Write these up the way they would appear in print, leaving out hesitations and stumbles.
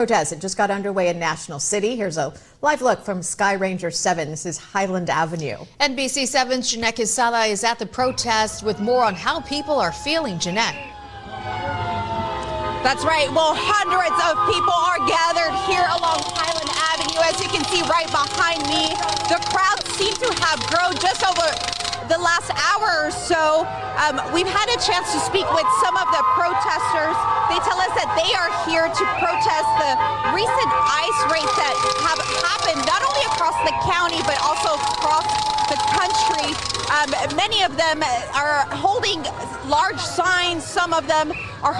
Protest. It just got underway in National City. Here's a live look from Sky Ranger 7. This is Highland Avenue. NBC 7's Jeanette Quesada is at the protest with more on how people are feeling. Jeanette. That's right. Well, hundreds of people are gathered here along Highland Avenue. As you can see right behind me, the crowd seems to have grown just over the last hour or so. We've had a chance to speak with some of the protesters. They tell us that they are here to protest the recent ice raids that have happened not only across the county but also across the country. Many of them are holding large signs. Some of them are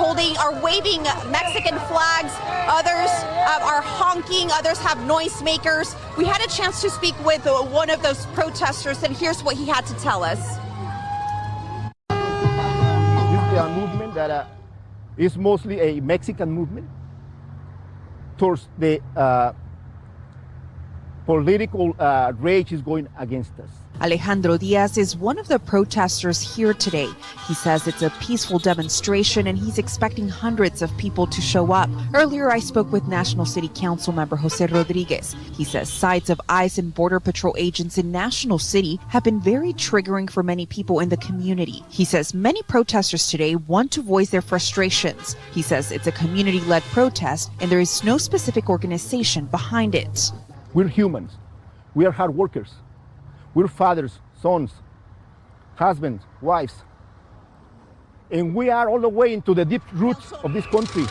waving Mexican flags. Others are honking. Others have noisemakers. We had a chance to speak with one of those protesters, and here's what he had to tell us. This is a movement that is mostly a Mexican movement towards the political rage is going against us. Alejandro Diaz is one of the protesters here today. He says it's a peaceful demonstration and he's expecting hundreds of people to show up. Earlier, I spoke with National City Council member Jose Rodriguez. He says sights of ICE and Border Patrol agents in National City have been very triggering for many people in the community. He says many protesters today want to voice their frustrations. He says it's a community-led protest and there is no specific organization behind it. We're humans. We are hard workers. We're fathers, sons, husbands, wives. And we are all the way into the deep roots of this country.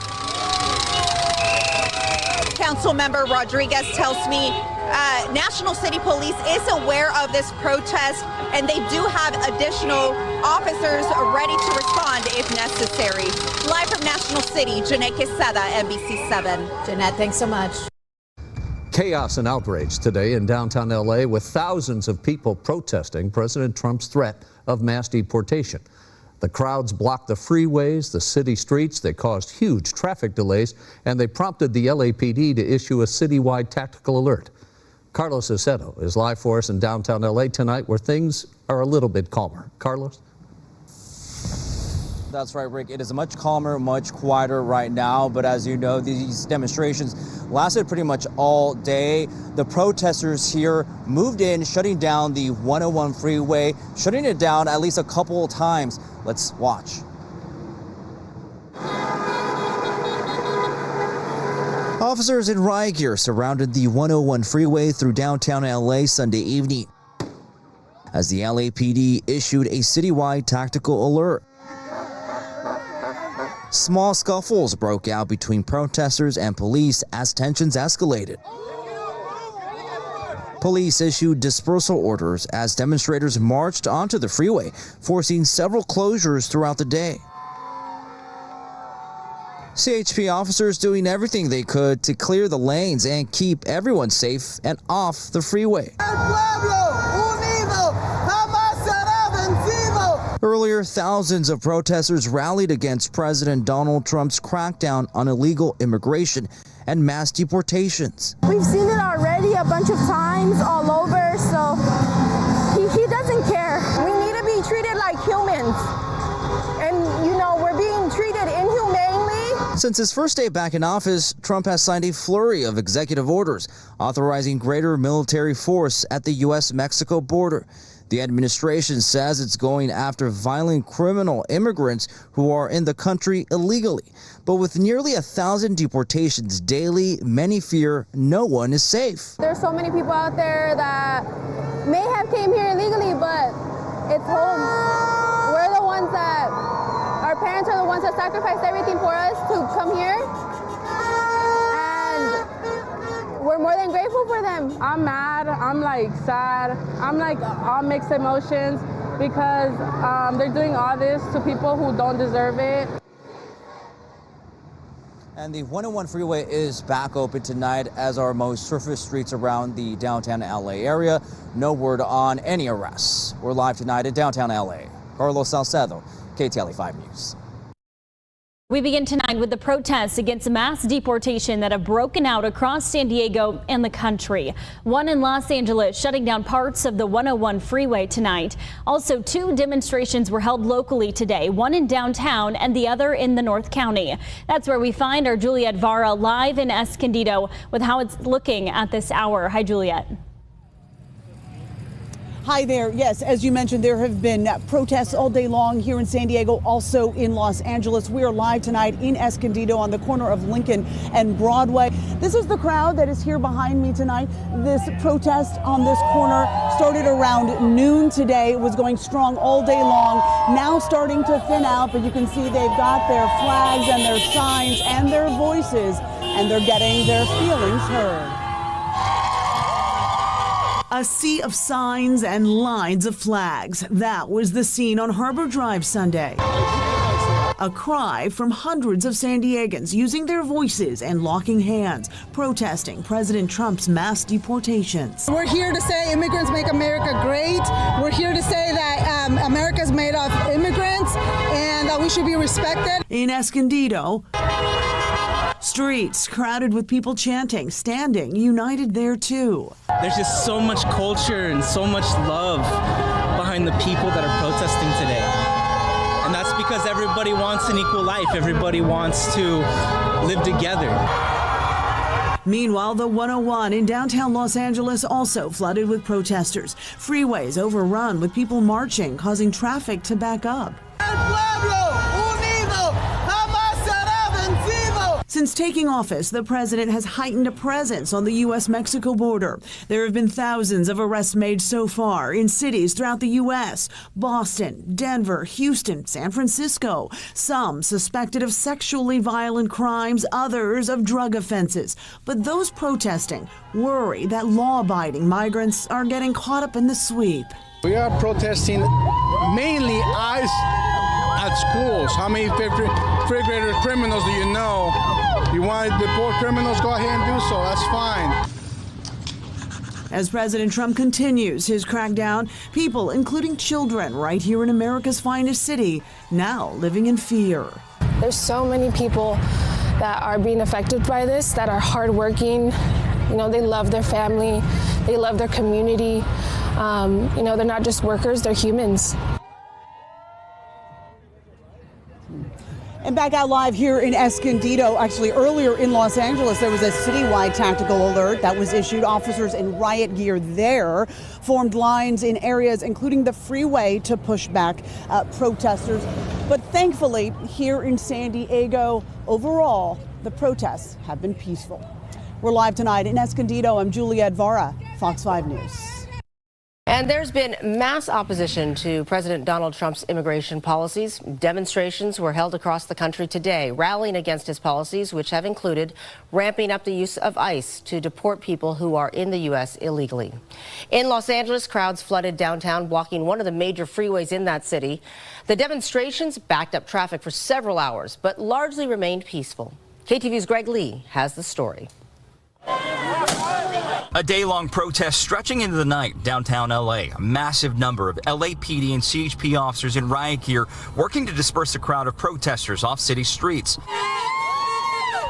Council member Rodriguez tells me National City Police is aware of this protest and they do have additional officers ready to respond if necessary. Live from National City, Jeanette Quesada, NBC 7. Jeanette, thanks so much. Chaos and outrage today in downtown L.A. with thousands of people protesting President Trump's threat of mass deportation. The crowds blocked the freeways, the city streets. They caused huge traffic delays, and they prompted the LAPD to issue a citywide tactical alert. Carlos Aceto is live for us in downtown L.A. tonight, where things are a little bit calmer. Carlos? That's right, Rick. It is much calmer, much quieter right now. But as you know, these demonstrations lasted pretty much all day. The protesters here moved in, shutting down the 101 freeway, shutting it down at least a couple of times. Let's watch. Officers in riot gear surrounded the 101 freeway through downtown LA Sunday evening as the LAPD issued a citywide tactical alert. Small scuffles broke out between protesters and police as tensions escalated. Police issued dispersal orders as demonstrators marched onto the freeway, forcing several closures throughout the day. CHP officers doing everything they could to clear the lanes and keep everyone safe and off the freeway. Earlier, thousands of protesters rallied against President Donald Trump's crackdown on illegal immigration and mass deportations. We've seen it already a bunch of times all over, so he doesn't care. We need to be treated like humans. And, you know, we're being treated inhumanely. Since his first day back in office, Trump has signed a flurry of executive orders authorizing greater military force at the U.S.-Mexico border. The administration says it's going after violent criminal immigrants who are in the country illegally. But with nearly 1,000 deportations daily, many fear no one is safe. There's so many people out there that may have came here illegally, but it's home. We're the ones that, our parents are the ones that sacrificed everything for us to come here. We're more than grateful for them. I'm mad, I'm like sad, I'm like all mixed emotions because they're doing all this to people who don't deserve it. And the 101 freeway is back open tonight, as are most surface streets around the downtown LA area. No word on any arrests. We're live tonight in downtown LA. Carlos Salcedo, KTLA 5 News. We begin tonight with the protests against mass deportation that have broken out across San Diego and the country. One in Los Angeles shutting down parts of the 101 freeway tonight. Also, 2 demonstrations were held locally today, one in downtown and the other in the North County. That's where we find our Juliet Vara live in Escondido with how it's looking at this hour. Hi, Juliet. Hi there. Yes, as you mentioned, there have been protests all day long here in San Diego, also in Los Angeles. We are live tonight in Escondido on the corner of Lincoln and Broadway. This is the crowd that is here behind me tonight. This protest on this corner started around noon today. It was going strong all day long, now starting to thin out, but you can see they've got their flags and their signs and their voices, and they're getting their feelings heard. A sea of signs and lines of flags. That was the scene on Harbor Drive Sunday. A cry from hundreds of San Diegans using their voices and locking hands, protesting President Trump's mass deportations. We're here to say immigrants make America great. We're here to say that America's made of immigrants and that we should be respected. In Escondido, streets crowded with people chanting, standing, united there too. There's just so much culture and so much love behind the people that are protesting today. And that's because everybody wants an equal life. Everybody wants to live together. Meanwhile, the 101 in downtown Los Angeles also flooded with protesters. Freeways overrun with people marching, causing traffic to back up. Since taking office, the president has heightened a presence on the U.S.-Mexico border. There have been thousands of arrests made so far in cities throughout the U.S. Boston, Denver, Houston, San Francisco. Some suspected of sexually violent crimes, others of drug offenses. But those protesting worry that law-abiding migrants are getting caught up in the sweep. We are protesting mainly eyes at schools. How many fifth-grader criminals do you know? You want to deport criminals? Go ahead and do so. That's fine. As President Trump continues his crackdown, people, including children, right here in America's finest city, now living in fear. There's so many people that are being affected by this, that are hardworking. You know, they love their family, they love their community. You know, they're not just workers, they're humans. And back out live here in Escondido, actually earlier in Los Angeles, there was a citywide tactical alert that was issued. Officers in riot gear there formed lines in areas including the freeway to push back protesters. But thankfully, here in San Diego, overall, the protests have been peaceful. We're live tonight in Escondido. I'm Juliet Vara, Fox 5 News. And there's been mass opposition to President Donald Trump's immigration policies. Demonstrations were held across the country today, rallying against his policies, which have included ramping up the use of ICE to deport people who are in the U.S. illegally. In Los Angeles, crowds flooded downtown, blocking one of the major freeways in that city. The demonstrations backed up traffic for several hours, but largely remained peaceful. KTVU's Greg Lee has the story. A day-long protest stretching into the night downtown L.A. A massive number of LAPD and CHP officers in riot gear working to disperse a crowd of protesters off city streets.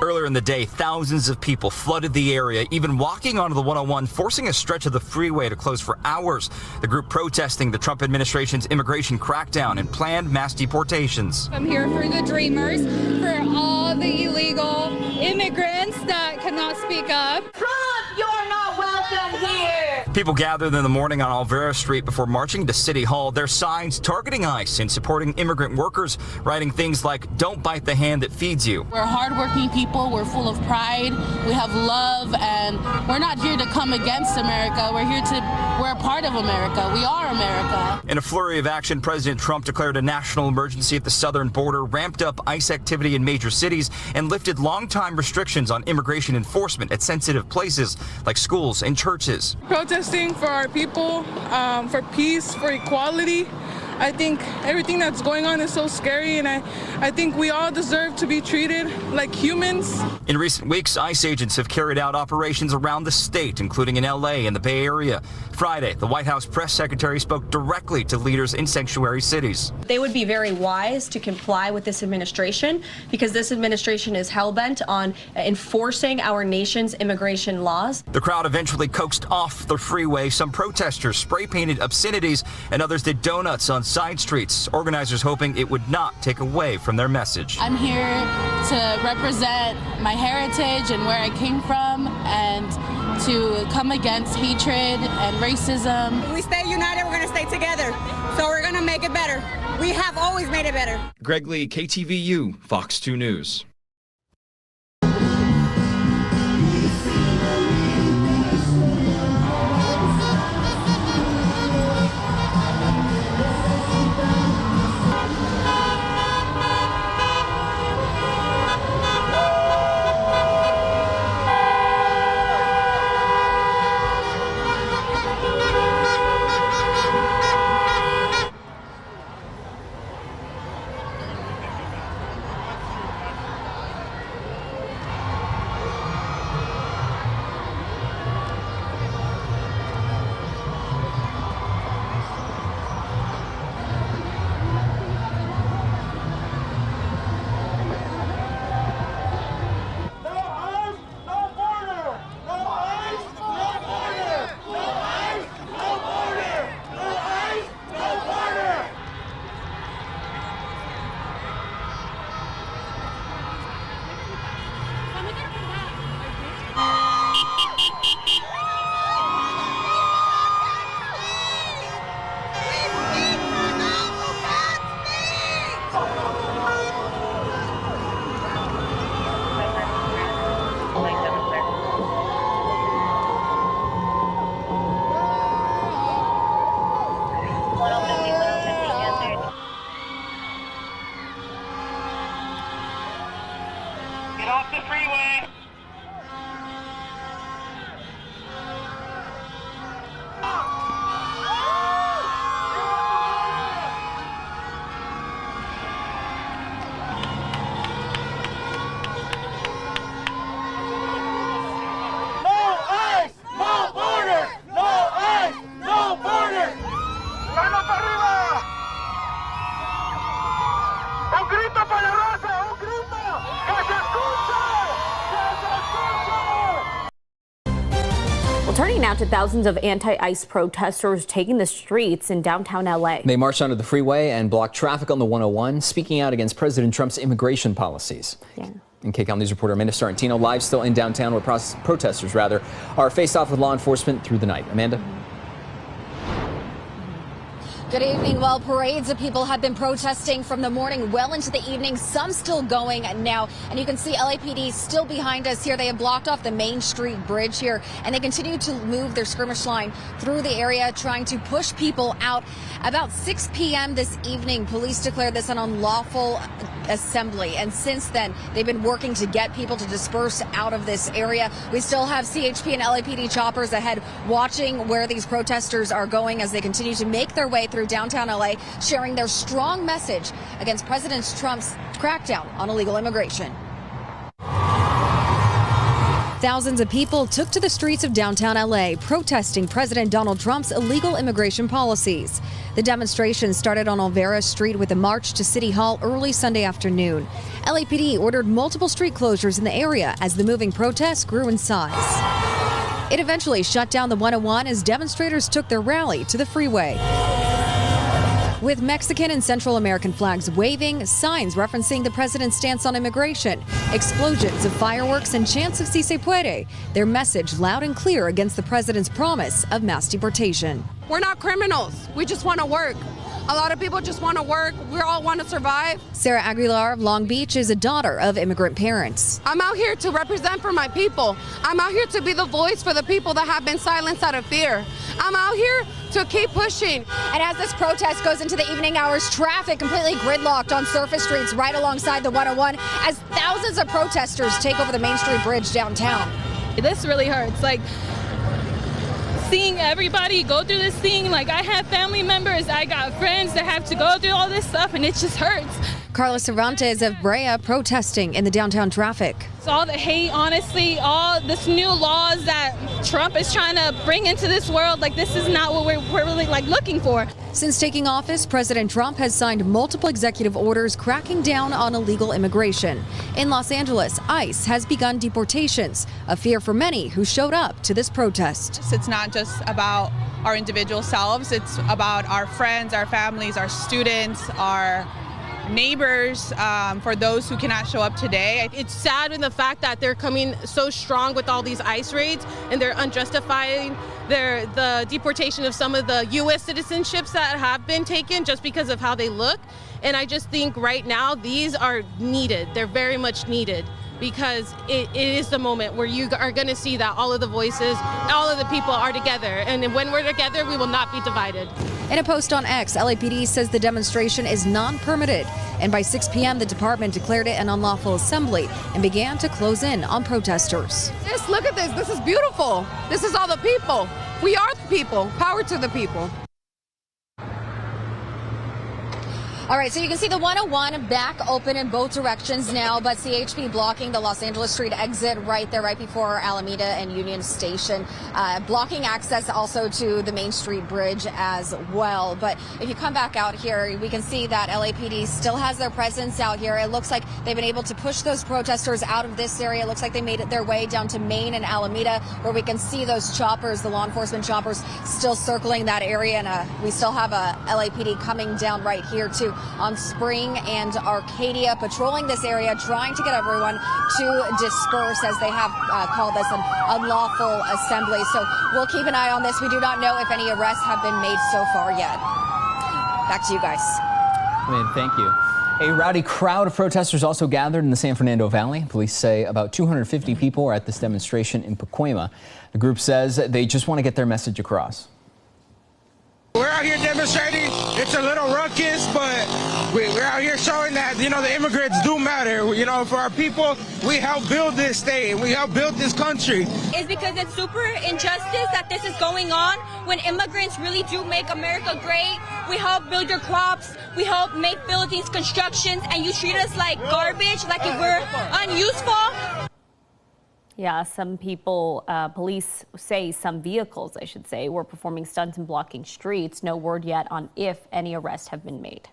Earlier in the day, thousands of people flooded the area, even walking onto the 101, forcing a stretch of the freeway to close for hours. The group protesting the Trump administration's immigration crackdown and planned mass deportations. I'm here for the dreamers, for all the illegal immigrants that cannot speak up. Trump, you're not welcome here. People gathered in the morning on Alvera Street before marching to City Hall. Their signs targeting ICE and supporting immigrant workers, writing things like, "Don't bite the hand that feeds you." We're hardworking people. We're full of pride. We have love, and we're not here to come against America. We're a part of America. We are America. In a flurry of action, President Trump declared a national emergency at the southern border, ramped up ICE activity in major cities, and lifted long-time restrictions on immigration enforcement at sensitive places like schools and churches. Protesting for our people, for peace, for equality. I think everything that's going on is so scary, and I think we all deserve to be treated like humans. In recent weeks, ICE agents have carried out operations around the state, including in LA and the Bay Area. Friday, the White House press secretary spoke directly to leaders in sanctuary cities. They would be very wise to comply with this administration, because this administration is hell-bent on enforcing our nation's immigration laws. The crowd eventually coaxed off the freeway. Some protesters spray-painted obscenities and others did donuts on side streets. Organizers hoping it would not take away from their message. I'm here to represent my heritage and where I came from, and to come against hatred and racism. If we stay united, we're going to stay together. So we're going to make it better. We have always made it better. Greg Lee, KTVU, Fox 2 News. Turning now to thousands of anti-ICE protesters taking the streets in downtown LA. They marched onto the freeway and blocked traffic on the 101, speaking out against President Trump's immigration policies. Yeah. And KCAL News reporter Amanda Starantino live still in downtown, where protesters are faced off with law enforcement through the night. Amanda? Good evening. Well, parades of people have been protesting from the morning well into the evening, some still going now. And you can see LAPD still behind us here. They have blocked off the Main Street Bridge here, and they continue to move their skirmish line through the area, trying to push people out. About 6 p.m. this evening, police declared this an unlawful assembly. And since then, they've been working to get people to disperse out of this area. We still have CHP and LAPD choppers ahead watching where these protesters are going as they continue to make their way through downtown LA, sharing their strong message against President Trump's crackdown on illegal immigration. Thousands of people took to the streets of downtown LA protesting President Donald Trump's illegal immigration policies. The demonstration started on Olvera Street with a march to City Hall early Sunday afternoon. LAPD ordered multiple street closures in the area as the moving protests grew in size. It eventually shut down the 101 as demonstrators took their rally to the freeway. With Mexican and Central American flags waving, signs referencing the president's stance on immigration, explosions of fireworks, and chants of Si se puede, their message loud and clear against the president's promise of mass deportation. We're not criminals. We just want to work. A lot of people just want to work. We all want to survive. Sarah Aguilar of Long Beach is a daughter of immigrant parents. I'm out here to represent for my people. I'm out here to be the voice for the people that have been silenced out of fear. I'm out here to keep pushing. And as this protest goes into the evening hours, traffic completely gridlocked on surface streets right alongside the 101 as thousands of protesters take over the Main Street Bridge downtown. This really hurts. Like, seeing everybody go through this thing. Like, I have family members, I got friends that have to go through all this stuff, and it just hurts. Carlos Cervantes of Brea protesting in the downtown traffic. So all the hate, honestly, all this new laws that Trump is trying to bring into this world, like, this is not what we're really like looking for. Since taking office, President Trump has signed multiple executive orders cracking down on illegal immigration. In Los Angeles, ICE has begun deportations, a fear for many who showed up to this protest. It's not just about our individual selves, it's about our friends, our families, our students, our neighbors, for those who cannot show up today. It's sad in the fact that they're coming so strong with all these ICE raids, and they're unjustifying the deportation of some of the U.S. citizenships that have been taken just because of how they look. And I just think right now these are needed. They're very much needed, because it is the moment where you are going to see that all of the voices, all of the people are together. And when we're together, we will not be divided. In a post on X, LAPD says the demonstration is non-permitted, and by 6 p.m. the department declared it an unlawful assembly and began to close in on protesters. Just look at this. This is beautiful. This is all the people. We are the people. Power to the people. All right, so you can see the 101 back open in both directions now, but CHP blocking the Los Angeles Street exit right there, right before Alameda and Union Station, blocking access also to the Main Street Bridge as well. But if you come back out here, we can see that LAPD still has their presence out here. It looks like they've been able to push those protesters out of this area. It looks like they made it their way down to Main and Alameda, where we can see those choppers, the law enforcement choppers, still circling that area. And we still have a LAPD coming down right here too, on Spring and Arcadia, patrolling this area, trying to get everyone to disperse, as they have called this an unlawful assembly. So we'll keep an eye on this. We do not know if any arrests have been made so far yet. Back to you guys. Thank you. A rowdy crowd of protesters also gathered in the San Fernando Valley. Police say about 250 people are at this demonstration in Pacoima. The group says they just want to get their message across. We're out here demonstrating. It's a little ruckus, but we're out here showing that, the immigrants do matter. For our people, we help build this state. We help build this country. It's because it's super injustice that this is going on when immigrants really do make America great. We help build your crops. We help make Philippines constructions, and you treat us like garbage, like if we're unuseful. Yeah, some people, police say some vehicles, I should say, were performing stunts and blocking streets. No word yet on if any arrests have been made.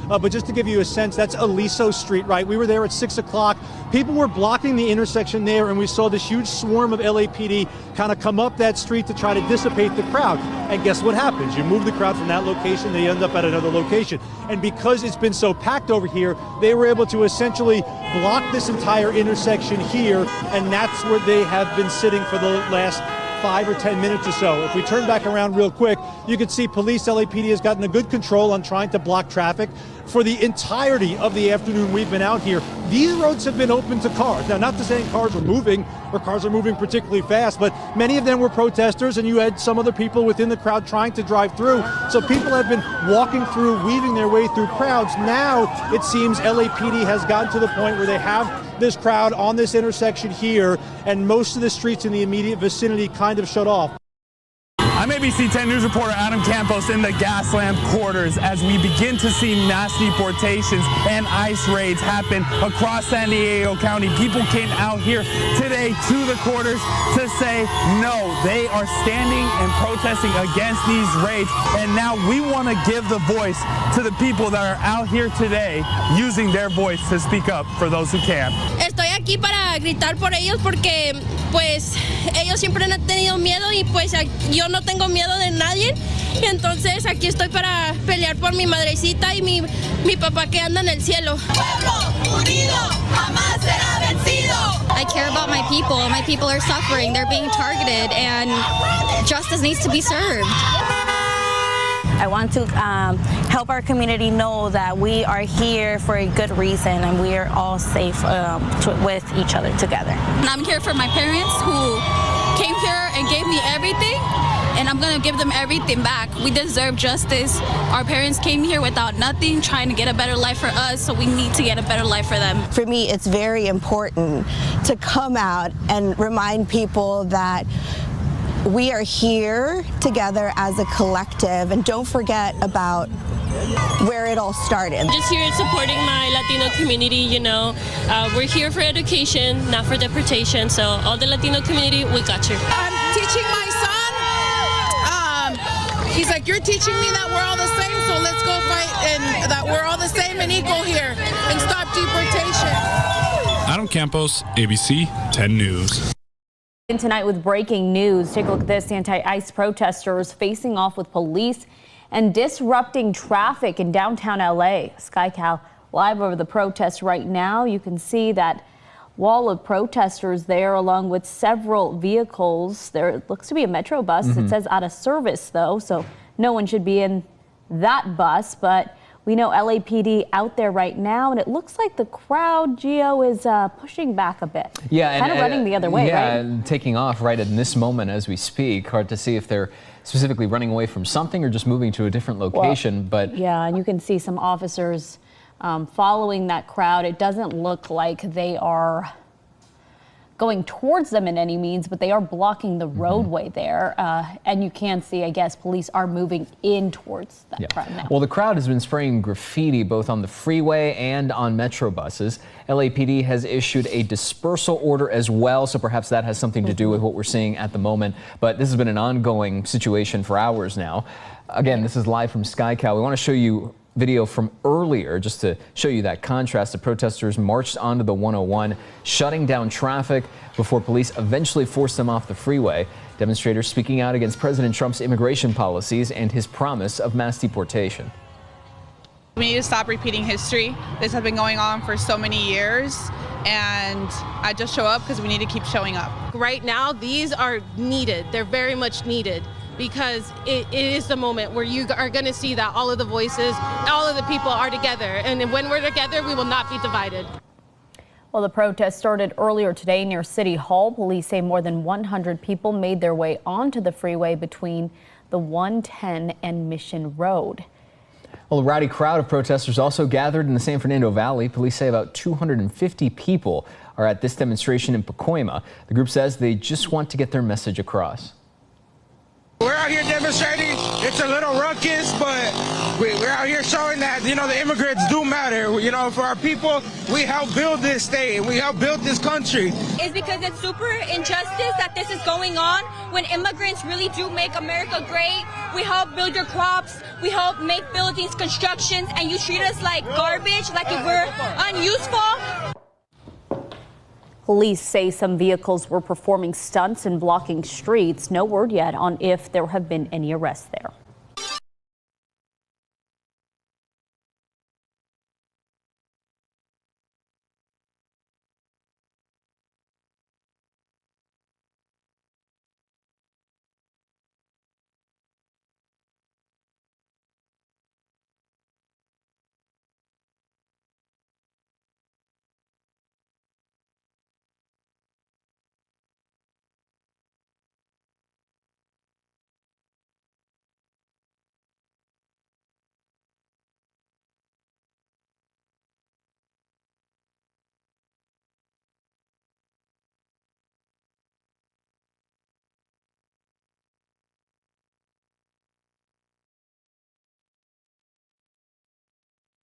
But just to give you a sense, that's Aliso Street, right? We were there at 6 o'clock. People were blocking the intersection there, and we saw this huge swarm of LAPD kind of come up that street to try to dissipate the crowd. And guess what happens? You move the crowd from that location, they end up at another location. And because it's been so packed over here, they were able to essentially block this entire intersection here, and that's where they have been sitting for the last 5 or 10 minutes or so. If we turn back around real quick, you can see police, LAPD has gotten a good control on trying to block traffic. For the entirety of the afternoon we've been out here, these roads have been open to cars. Now, not to say cars are moving or cars are moving particularly fast, but many of them were protesters, and you had some other people within the crowd trying to drive through. So people have been walking through, weaving their way through crowds. Now it seems LAPD has gotten to the point where they have this crowd on this intersection here, and most of the streets in the immediate vicinity kind of shut off. I'm ABC 10 News reporter Adam Campos in the Gaslamp Quarters as we begin to see mass deportations and ICE raids happen across San Diego County. People came out here today to the quarters to say no. They are standing and protesting against these raids, and now we want to give the voice to the people that are out here today using their voice to speak up for those who can. Estoy aquí para gritar por ellos porque pues ellos siempre han tenido miedo y pues yo no tengo miedo de nadie. Entonces aquí estoy para pelear por mi madrecita y mi papá que anda en el cielo. Pueblo unido jamás será vencido. I care about my people. My people are suffering. They're being targeted, and justice needs to be served. I want to help our community know that we are here for a good reason, and we are all safe with each other together. And I'm here for my parents who came here and gave me everything, and I'm gonna give them everything back. We deserve justice. Our parents came here without nothing, trying to get a better life for us, so we need to get a better life for them. For me, it's very important to come out and remind people that we are here together as a collective, and don't forget about where it all started. I'm just here supporting my Latino community, you know. We're here for education, not for deportation. So all the Latino community, we got you. I'm teaching my son. He's like, you're teaching me that we're all the same, so let's go fight and that we're all the same and equal here and stop deportation. Adam Campos, ABC 10 News. And tonight with breaking news, take a look at this. Anti-ICE protesters facing off with police and disrupting traffic in downtown LA. SkyCal live over the protest right now. You can see that wall of protesters there along with several vehicles. There looks to be a Metro bus. It says out of service though, so no one should be in that bus, but we know LAPD out there right now, and it looks like the crowd, Gio, is pushing back a bit. Yeah, kind of running the other way, right? Yeah, and taking off right in this moment as we speak. Hard to see if they're specifically running away from something or just moving to a different location. Well, but yeah, and you can see some officers following that crowd. It doesn't look like they are going towards them in any means, but they are blocking the roadway there. And you can see, I guess, police are moving in towards that crowd now. Well, the crowd has been spraying graffiti both on the freeway and on Metro buses. LAPD has issued a dispersal order as well, so perhaps that has something to do with what we're seeing at the moment. But this has been an ongoing situation for hours now. Again, this is live from SkyCal. We want to show you video from earlier just to show you that contrast. The protesters marched onto the 101, shutting down traffic before police eventually forced them off the freeway. Demonstrators speaking out against President Trump's immigration policies and his promise of mass deportation. We need to stop repeating history. This has been going on for so many years, and I just show up because we need to keep showing up. Right now, these are needed. They're very much needed, because it is the moment where you are going to see that all of the voices, all of the people are together. And when we're together, we will not be divided. Well, the protest started earlier today near City Hall. Police say more than 100 people made their way onto the freeway between the 110 and Mission Road. Well, a rowdy crowd of protesters also gathered in the San Fernando Valley. Police say about 250 people are at this demonstration in Pacoima. The group says they just want to get their message across. We're out here demonstrating. It's a little ruckus, but we're out here showing that, you know, the immigrants do matter. You know, for our people, we help build this state. We help build this country. It's because it's super injustice that this is going on when immigrants really do make America great. We help build your crops. We help make buildings, constructions, and you treat us like garbage, like if we're unuseful. Police say some vehicles were performing stunts and blocking streets. No word yet on if there have been any arrests there.